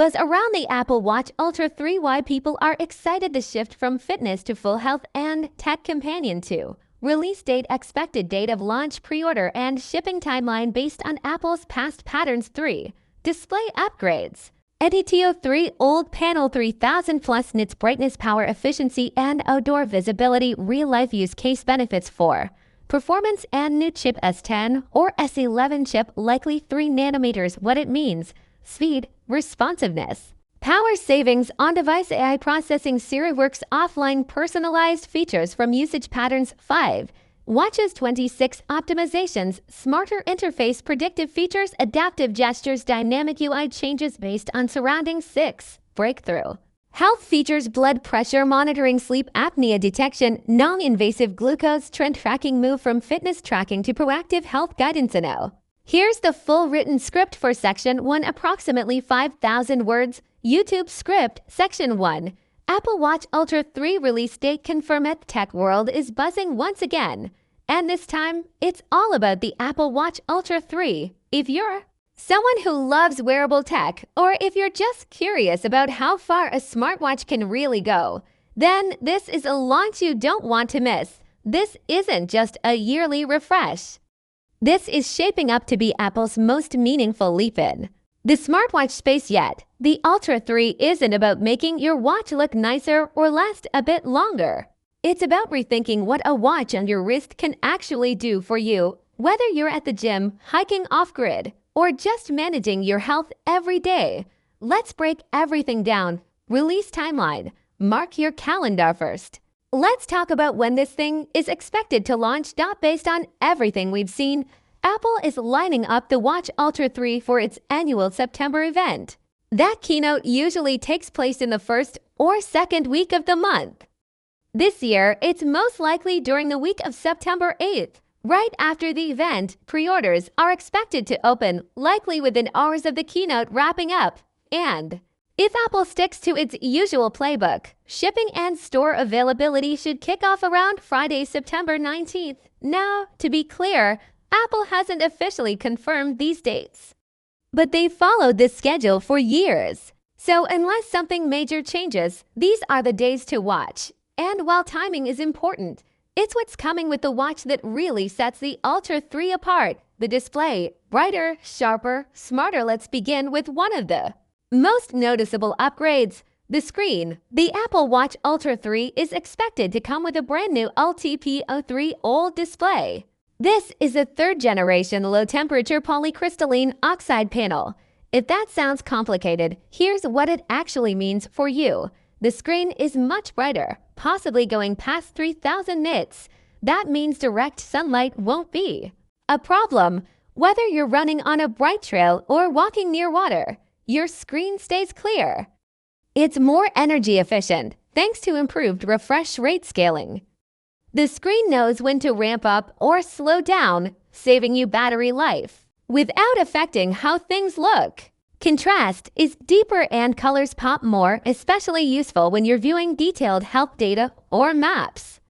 Buzz around the Apple Watch Ultra 3. Why people are excited to shift from fitness to full health and tech companion to. Release date, expected date of launch, pre-order, and shipping timeline based on Apple's past patterns. 3. Display upgrades. Editio 3 old panel 3000 plus nits brightness, power efficiency, and outdoor visibility. Real-life use case benefits. 4. Performance and new chip S10 or S11 chip, likely 3 nanometers. What it means: speed, responsiveness, power savings, on-device AI processing. Siri works offline, personalized features from usage patterns. 5. Watches 26 optimizations, smarter interface, predictive features, adaptive gestures, dynamic UI changes based on surroundings. 6. Breakthrough health features, blood pressure monitoring, sleep apnea detection, non-invasive glucose trend tracking. Move from fitness tracking to proactive health guidance. Now, here's the full written script for Section 1, approximately 5,000 words. YouTube script. Section 1. Apple Watch Ultra 3 release date confirmed. Tech world is buzzing once again. And this time, it's all about the Apple Watch Ultra 3. If you're someone who loves wearable tech, or if you're just curious about how far a smartwatch can really go, then this is a launch you don't want to miss. This isn't just a yearly refresh. This is shaping up to be Apple's most meaningful leap in the smartwatch space yet. The Ultra 3 isn't about making your watch look nicer or last a bit longer. It's about rethinking what a watch on your wrist can actually do for you, whether you're at the gym, hiking off-grid, or just managing your health every day. Let's break everything down. Release timeline. Mark your calendar first. Let's talk about when this thing is expected to launch. Based on everything we've seen, Apple is lining up the Watch Ultra 3 for its annual September event. That keynote usually takes place in the first or second week of the month. This year, it's most likely during the week of September 8th. Right after the event, pre-orders are expected to open, likely within hours of the keynote wrapping up. And if Apple sticks to its usual playbook, shipping and store availability should kick off around Friday, September 19th. Now, to be clear, Apple hasn't officially confirmed these dates, but they've followed this schedule for years. So unless something major changes, these are the days to watch. And while timing is important, it's what's coming with the watch that really sets the Ultra 3 apart. The display, brighter, sharper, smarter. Let's begin with one of the most noticeable upgrades: the screen. The Apple Watch Ultra 3 is expected to come with a brand new LTPO3 OLED display. This is a third-generation low-temperature polycrystalline oxide panel. If that sounds complicated, here's what it actually means for you. The screen is much brighter, possibly going past 3,000 nits. That means direct sunlight won't be a problem. Whether you're running on a bright trail or walking near water, your screen stays clear. It's more energy efficient thanks to improved refresh rate scaling. The screen knows when to ramp up or slow down, saving you battery life without affecting how things look. Contrast is deeper and colors pop more, especially useful when you're viewing detailed health data or maps.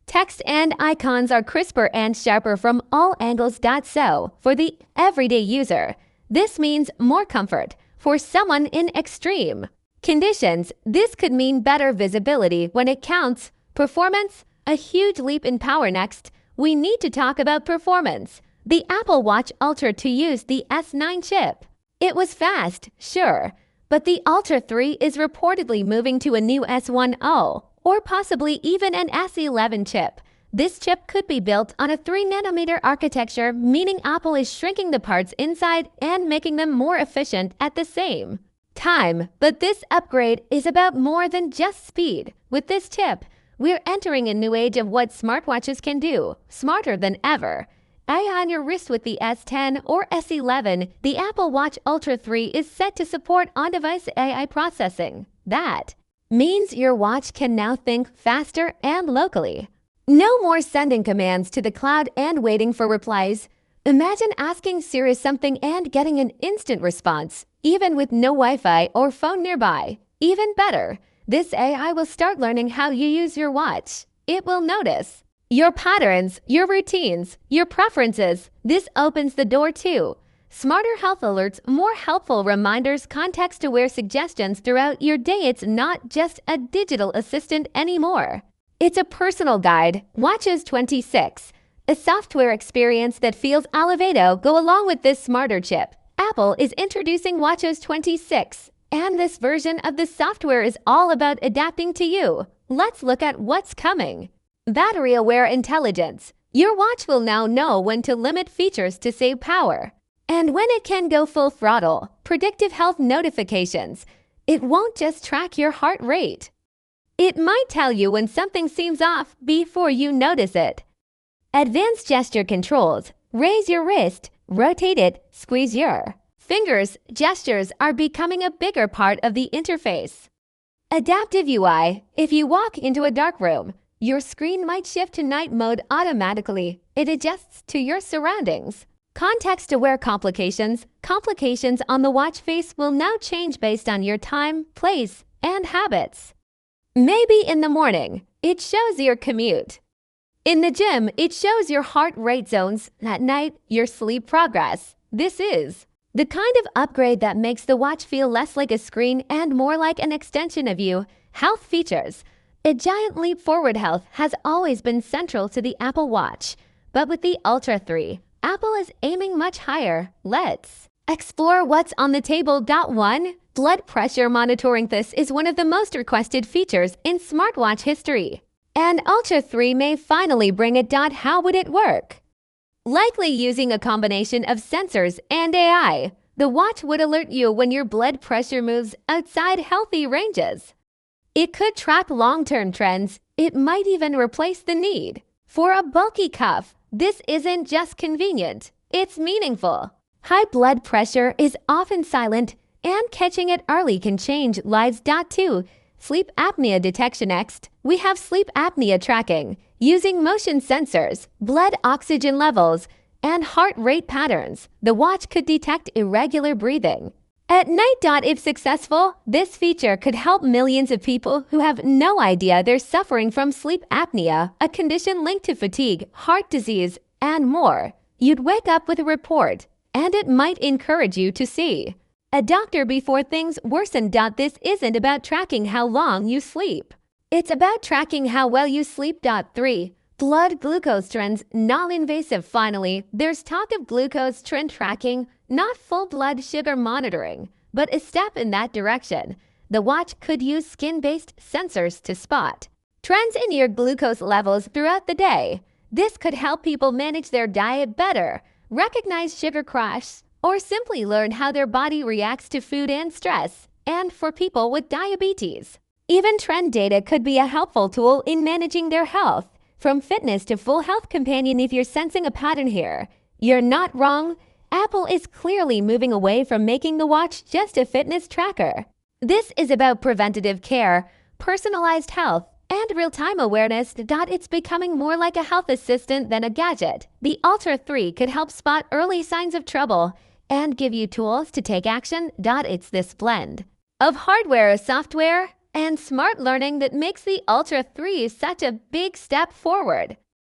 Text and icons are crisper and sharper from all angles. So, for the everyday user, this means more comfort. For someone in extreme conditions, this could mean better visibility when it counts. Performance, a huge leap in power. Next, we need to talk about performance. The Apple Watch Ultra 2 used the S9 chip. It was fast, sure, but the Ultra 3 is reportedly moving to a new S10 or possibly even an S11 chip. This chip could be built on a 3 nanometer architecture, meaning Apple is shrinking the parts inside and making them more efficient at the same time. But this upgrade is about more than just speed. With this chip, we're entering a new age of what smartwatches can do, smarter than ever. Eye on your wrist with the S10 or S11, the Apple Watch Ultra 3 is set to support on-device AI processing. That means your watch can now think faster and locally. No more sending commands to the cloud and waiting for replies. Imagine asking Siri something and getting an instant response, even with no Wi-Fi or phone nearby. Even better, this AI will start learning how you use your watch. It will notice your patterns, your routines, your preferences. This opens the door to Smarter health alerts, more helpful reminders, context-aware suggestions throughout your day. It's not just a digital assistant anymore. It's a personal guide. Watches 26, a software experience that feels elevated. Go along with this smarter chip. Apple is introducing Watches 26, and this version of the software is all about adapting to you. Let's look at what's coming. Battery-aware intelligence. Your watch will now know when to limit features to save power, and when it can go full throttle. Predictive health notifications. It won't just track your heart rate. It might tell you when something seems off before you notice it. Advanced gesture controls. Raise your wrist, rotate it, squeeze your fingers. Gestures are becoming a bigger part of the interface. Adaptive UI. If you walk into a dark room, your screen might shift to night mode automatically. It adjusts to your surroundings. Context-aware complications. Complications on the watch face will now change based on your time, place, and habits. Maybe in the morning, it shows your commute. In the gym, it shows your heart rate zones. At night, your sleep progress. This is the kind of upgrade that makes the watch feel less like a screen and more like an extension of you. Health features. A giant leap forward. Health has always been central to the Apple Watch, but with the Ultra 3, Apple is aiming much higher. Let's explore what's on the table. 1. Blood pressure monitoring. This is one of the most requested features in smartwatch history, and Ultra 3 may finally bring it. How would it work? Likely using a combination of sensors and AI. The watch would alert you when your blood pressure moves outside healthy ranges. It could track long-term trends. It might even replace the need for a bulky cuff. This isn't just convenient, it's meaningful. High blood pressure is often silent, and catching it early can change lives. 2. Sleep apnea detection. Next, we have sleep apnea tracking. Using motion sensors, blood oxygen levels, and heart rate patterns, the watch could detect irregular breathing at night. If successful, this feature could help millions of people who have no idea they're suffering from sleep apnea, a condition linked to fatigue, heart disease, and more. You'd wake up with a report, and it might encourage you to see a doctor before things worsen. This isn't about tracking how long you sleep. It's about tracking how well you sleep. 3. Blood glucose trends. Non-invasive. Finally, there's talk of glucose trend tracking, not full blood sugar monitoring, but a step in that direction. The watch could use skin-based sensors to spot trends in your glucose levels throughout the day. This could help people manage their diet better, recognize sugar crash, or simply learn how their body reacts to food and stress. And for people with diabetes, even trend data could be a helpful tool in managing their health. From fitness to full health companion. If you're sensing a pattern here, you're not wrong. Apple is clearly moving away from making the watch just a fitness tracker. This is about preventative care, personalized health, and real-time awareness. It's becoming more like a health assistant than a gadget. The Ultra 3 could help spot early signs of trouble and give you tools to take action. It's this blend of hardware, software, and smart learning that makes the Ultra 3 such a big step forward.